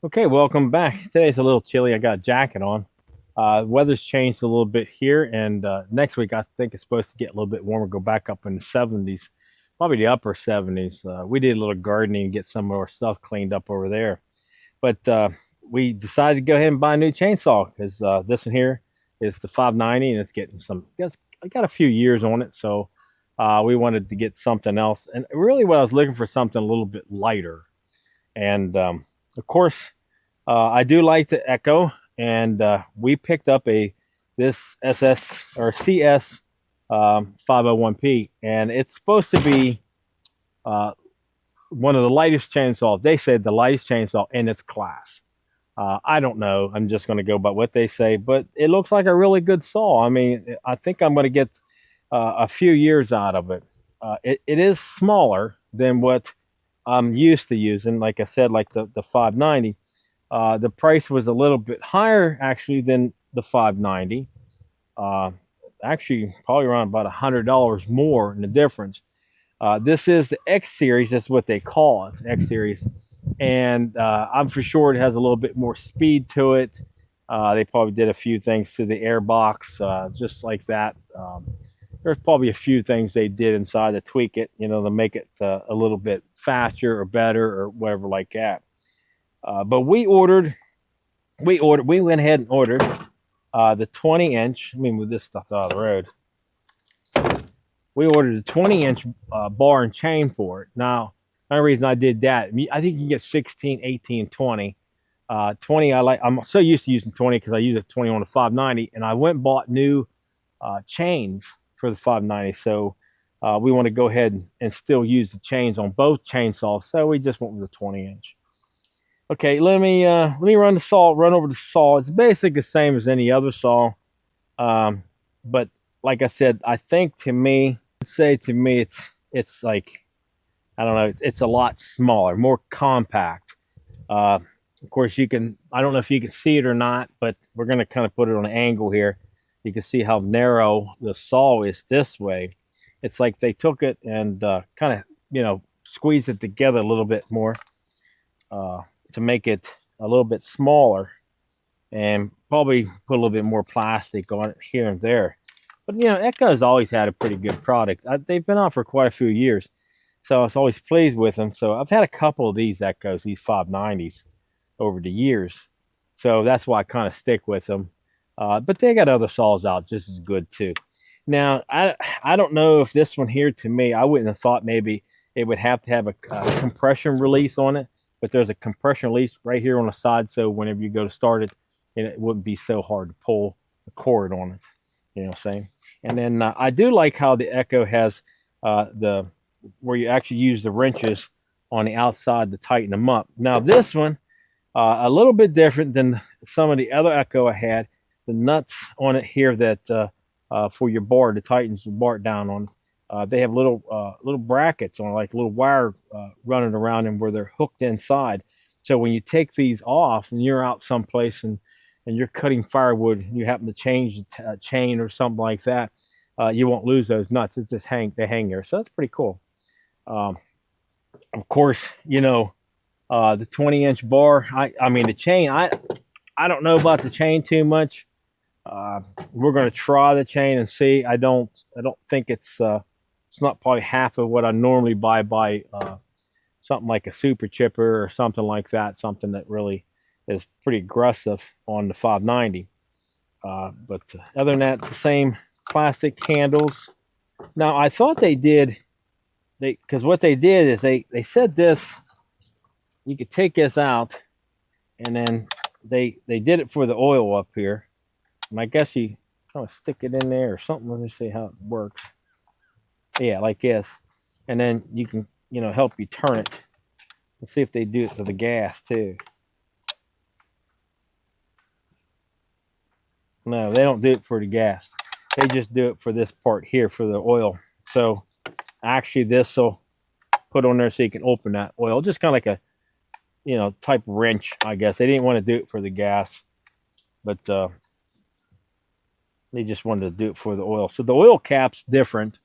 Okay, welcome back. Today's a little chilly. I got a jacket on. Weather's changed a little bit here, and next week I think it's supposed to get a little bit warmer, go back up in the 70s, probably the upper 70s. We did a little gardening and get some of our stuff cleaned up over there. But we decided to go ahead and buy a new chainsaw because this one here is the 590, and it's getting some. I got a few years on it, so we wanted to get something else. And really, what I was looking for something a little bit lighter, and of course. I do like the Echo, and we picked up this SS or CS 501P, and it's supposed to be uh, one of the lightest chainsaws. They said the lightest chainsaw in its class. I don't know. I'm just going to go by what they say, but it looks like a really good saw. I mean, I think I'm going to get a few years out of it. It is smaller than what I'm used to using. Like I said, like the 590. The price was a little bit higher actually than the 590. Uh, Actually, probably around about $100 more in the difference. This is the X series. That's what they call it, X series, and I'm for sure it has a little bit more speed to it. They probably did a few things to the airbox, just like that. There's probably a few things they did inside to tweak it, to make it a little bit faster or better or whatever like that. But we went ahead and ordered the 20 inch. Let me move this stuff out of the road. We ordered a 20 inch bar and chain for it. Now, the only reason I did that, I think you can get 16, 18, 20. 20, I'm so used to using 20 because I use a 20 on the 590, and I went and bought new chains for the 590. So we want to go ahead and still use the chains on both chainsaws. So we just went with the 20 inch. Okay, let me run over the saw. It's basically the same as any other saw. But like I said, I think to me, I'd say to me it's like, I don't know, it's a lot smaller, more compact. Uh of course you can, I don't know if you can see it or not, but we're gonna kind of put it on an angle here. You can see how narrow the saw is this way. It's like they took it and kind of, squeezed it together a little bit more uh, to make it a little bit smaller, and probably put a little bit more plastic on it here and there. But Echo's always had a pretty good product. They've been out for quite a few years, so I was always pleased with them. So I've had a couple of these Echoes, these 590s, over the years. So that's why I kind of stick with them. But they got other saws out just as good too. Now I don't know if this one here, to me, I wouldn't have thought maybe it would have to have a compression release on it, but there's a compression release right here on the side, so whenever you go to start it, it wouldn't be so hard to pull the cord on it. You know what I'm saying? And then I do like how the Echo has the where you actually use the wrenches on the outside to tighten them up. Now this one, a little bit different than some of the other Echo I had. The nuts on it here that for your bar, to tighten the bar down on. They have little brackets on, like little wire running around them where they're hooked inside. So when you take these off and you're out someplace and you're cutting firewood, and you happen to change the chain or something like that, you won't lose those nuts. It's just they hang there. So that's pretty cool. Um, of course, the 20-inch bar. I mean the chain. I don't know about the chain too much. We're going to try the chain and see. I don't think it's not probably half of what I normally buy something like a super chipper or something like that. Something that really is pretty aggressive on the 590. But other than that, the same plastic handles. Now I thought because what they did is they said this, you could take this out, and then they did it for the oil up here, and I guess you kind of stick it in there or something. Let me see how it works. Yeah, like this, and then you can help you turn it. Let's see if they do it for the gas too. No, they don't do it for the gas. They just do it for this part here for the oil. So actually, this will put on there so you can open that oil, just kind of like a type wrench, I guess. They didn't want to do it for the gas, but they just wanted to do it for the oil. So the oil cap's different,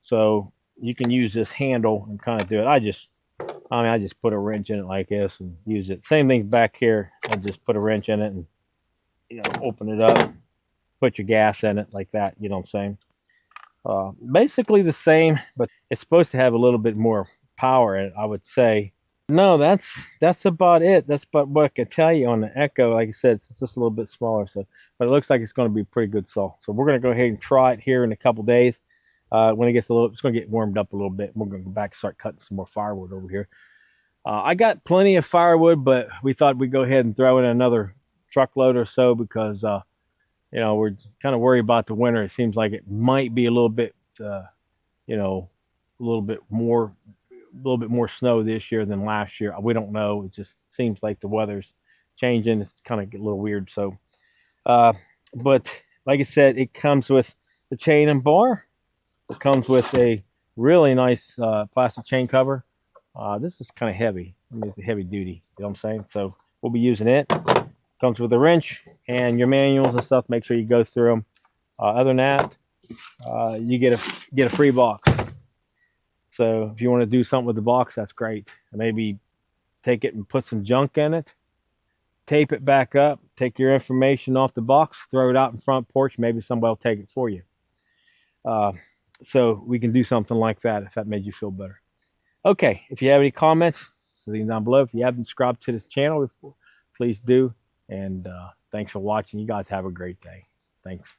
so you can use this handle and kind of do it. I just I mean, I just put a wrench in it like this and use it. Same thing back here. I just put a wrench in it and open it up, put your gas in it like that. You know what I'm saying? Basically the same, but it's supposed to have a little bit more power in it, I would say. No, that's about it. That's about what I can tell you on the Echo. Like I said, it's just a little bit smaller, so but it looks like it's going to be a pretty good saw. So we're going to go ahead and try it here in a couple days. When it gets a little, it's going to get warmed up a little bit. We're going to go back and start cutting some more firewood over here. I got plenty of firewood, but we thought we'd go ahead and throw in another truckload or so because we're kind of worried about the winter. It seems like it might be a little bit, you know, a little bit more snow this year than last year. We don't know. It just seems like the weather's changing. It's kind of a little weird. So, uh, but like I said, it comes with the chain and bar. It comes with a really nice plastic chain cover. This is kind of heavy. I mean, it's a heavy duty. You know what I'm saying? So we'll be using it. Comes with a wrench and your manuals and stuff. Make sure you go through them. Other than that, you get a free box. So if you want to do something with the box, that's great. Maybe take it and put some junk in it, tape it back up, take your information off the box, throw it out in front porch. Maybe somebody will take it for you. Uh, so we can do something like that if that made you feel better. Okay, if you have any comments, leave them down below. If you haven't subscribed to this channel before, please do. And thanks for watching. You guys have a great day. Thanks.